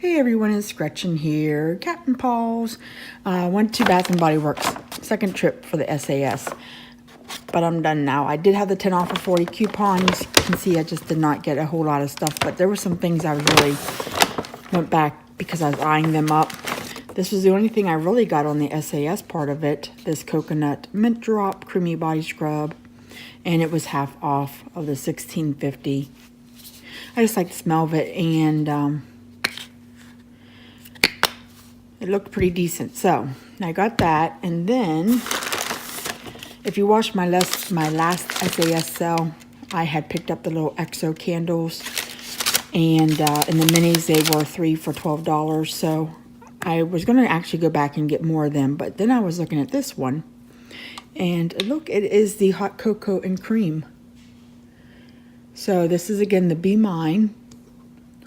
Hey everyone, it's Gretchen here. Catnpaws. Went to Bath and Body Works. Second trip for the SAS. But I'm done now. I did have the 10 off for 40 coupon. You can see I just did not get a whole lot of stuff. But there were some things I really went back because I was eyeing them up. This was the only thing I really got on the SAS part of it. This coconut mint drop creamy body scrub. And it was half off of the $16.50. I just like the smell of it, and it looked pretty decent. So I got that, and then if you watched my last SAS sale, I had picked up the little EXO candles, and in the minis they were 3 for $12. So I was going to actually go back and get more of them, but then I was looking at this one, and look, it is the hot cocoa and cream. So this is again the Be Mine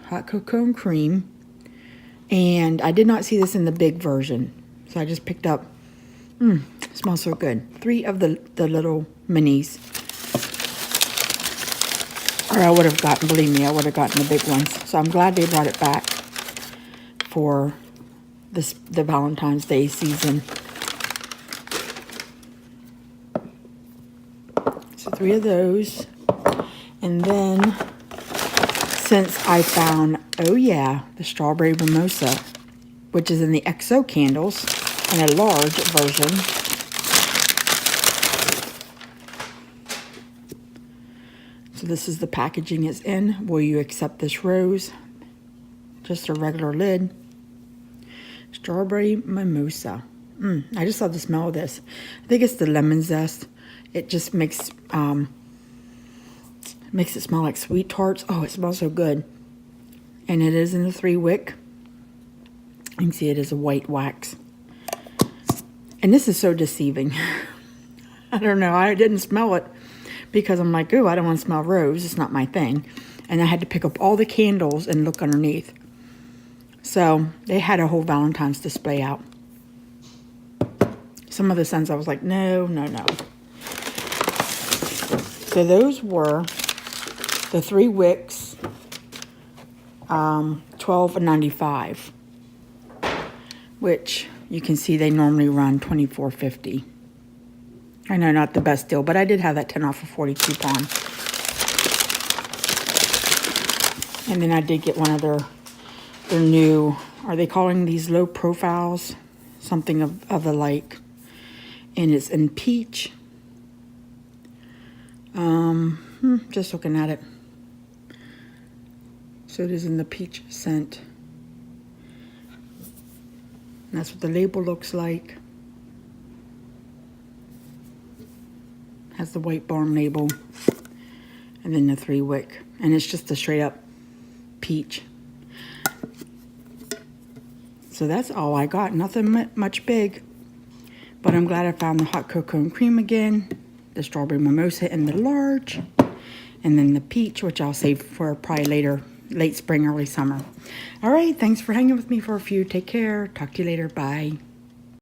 hot cocoa and cream. And I did not see this in the big version. So I just picked up, smells so good. 3 of the little minis. Or I would have gotten, believe me, I would have gotten the big ones. So I'm glad they brought it back for the Valentine's Day season. So 3 of those. And then, since I found, oh yeah, the Strawberry Mimosa, which is in the EXO candles, in a large version. So this is the packaging it's in. Will you accept this rose? Just a regular lid. Strawberry Mimosa. I just love the smell of this. I think it's the lemon zest. It just makes it smell like sweet tarts. Oh, it smells so good. And it is in the 3 wick. You can see it is a white wax. And this is so deceiving. I don't know. I didn't smell it because I'm like, oh, I don't want to smell rose. It's not my thing. And I had to pick up all the candles and look underneath. So they had a whole Valentine's display out. Some of the scents I was like, no, no, no. So those were the 3 wicks, $12.95, which you can see they normally run $24.50. I know, not the best deal, but I did have that 10 off for 40 coupon. And then I did get one of their new, are they calling these low profiles? Something of the like. And it's in peach. Just looking at it. So it is in the peach scent. And that's what the label looks like. Has the white barn label. And then the 3 wick. And it's just a straight up peach. So that's all I got. Nothing much big. But I'm glad I found the hot cocoa and cream again. The Strawberry Mimosa in the large. And then the peach, which I'll save for probably later. Late spring, early summer. All right, thanks for hanging with me for a few. Take care. Talk to you later. Bye.